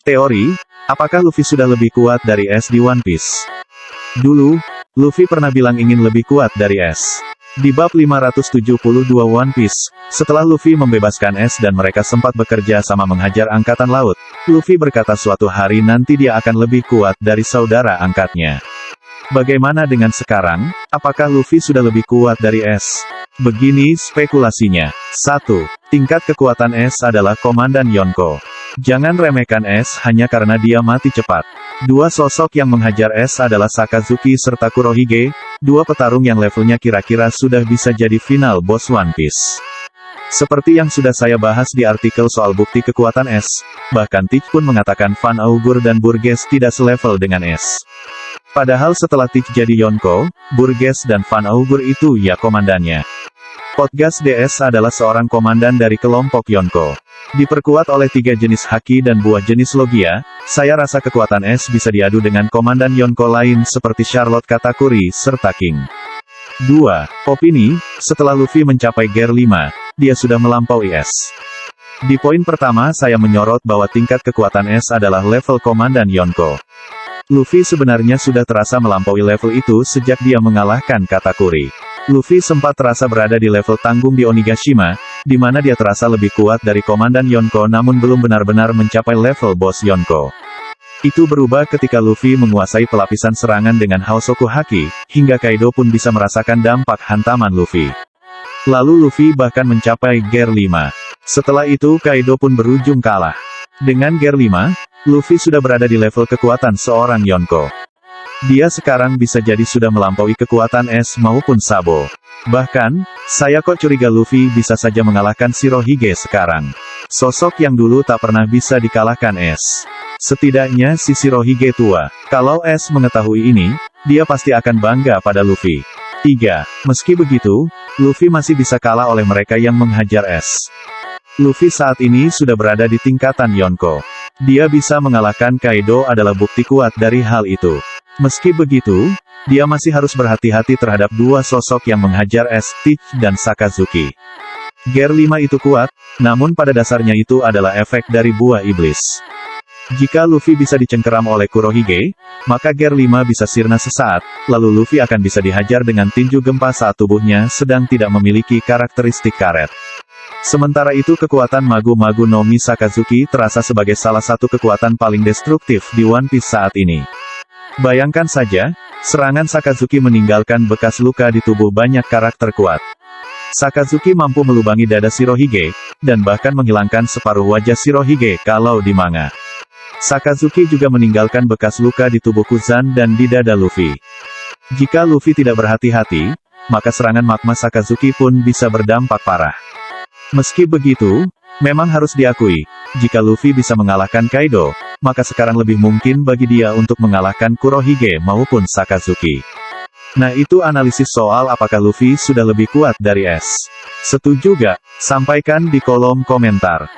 Teori, apakah Luffy sudah lebih kuat dari S di One Piece? Dulu, Luffy pernah bilang ingin lebih kuat dari S. Di bab 572 One Piece, setelah Luffy membebaskan S dan mereka sempat bekerja sama menghajar angkatan laut, Luffy berkata suatu hari nanti dia akan lebih kuat dari saudara angkatnya. Bagaimana dengan sekarang? Apakah Luffy sudah lebih kuat dari S? Begini spekulasinya. 1. Tingkat kekuatan S adalah Komandan Yonko. Jangan remehkan S hanya karena dia mati cepat. Dua sosok yang menghajar S adalah Sakazuki serta Kurohige, dua petarung yang levelnya kira-kira sudah bisa jadi final boss One Piece. Seperti yang sudah saya bahas di artikel soal bukti kekuatan S, bahkan Tich pun mengatakan Van Augur dan Burgess tidak selevel dengan S. Padahal setelah Tich jadi Yonko, Burgess dan Van Augur itu ya komandannya. Potgas DS adalah seorang komandan dari kelompok Yonko. Diperkuat oleh 3 jenis haki dan buah jenis logia, saya rasa kekuatan S bisa diadu dengan komandan Yonko lain seperti Charlotte Katakuri serta King. 2. Opini, setelah Luffy mencapai Gear 5, dia sudah melampaui S. Di poin pertama saya menyorot bahwa tingkat kekuatan S adalah level komandan Yonko. Luffy sebenarnya sudah terasa melampaui level itu sejak dia mengalahkan Katakuri. Luffy sempat terasa berada di level tanggung di Onigashima, di mana dia terasa lebih kuat dari komandan Yonko namun belum benar-benar mencapai level bos Yonko. Itu berubah ketika Luffy menguasai pelapisan serangan dengan Haosoku Haki, hingga Kaido pun bisa merasakan dampak hantaman Luffy. Lalu Luffy bahkan mencapai Gear 5. Setelah itu Kaido pun berujung kalah. Dengan Gear 5, Luffy sudah berada di level kekuatan seorang Yonko. Dia sekarang bisa jadi sudah melampaui kekuatan S maupun Sabo. Bahkan, saya kok curiga Luffy bisa saja mengalahkan Shirohige sekarang. Sosok yang dulu tak pernah bisa dikalahkan S. Setidaknya si Shirohige tua. Kalau S mengetahui ini, dia pasti akan bangga pada Luffy. 3. Meski begitu, Luffy masih bisa kalah oleh mereka yang menghajar S. Luffy saat ini sudah berada di tingkatan Yonko. Dia bisa mengalahkan Kaido adalah bukti kuat dari hal itu. Meski begitu, dia masih harus berhati-hati terhadap dua sosok yang menghajar S, Tich dan Sakazuki. Gear 5 itu kuat, namun pada dasarnya itu adalah efek dari buah iblis. Jika Luffy bisa dicengkeram oleh Kurohige, maka Gear 5 bisa sirna sesaat, lalu Luffy akan bisa dihajar dengan tinju gempa saat tubuhnya sedang tidak memiliki karakteristik karet. Sementara itu kekuatan Magu-Magu no Mi Sakazuki terasa sebagai salah satu kekuatan paling destruktif di One Piece saat ini. Bayangkan saja, serangan Sakazuki meninggalkan bekas luka di tubuh banyak karakter kuat. Sakazuki mampu melubangi dada Shirohige, dan bahkan menghilangkan separuh wajah Shirohige kalau di manga. Sakazuki juga meninggalkan bekas luka di tubuh Kuzan dan di dada Luffy. Jika Luffy tidak berhati-hati, maka serangan magma Sakazuki pun bisa berdampak parah. Meski begitu, memang harus diakui, jika Luffy bisa mengalahkan Kaido, maka sekarang lebih mungkin bagi dia untuk mengalahkan Kurohige maupun Sakazuki. Nah itu analisis soal apakah Luffy sudah lebih kuat dari S. Setuju gak? Sampaikan di kolom komentar.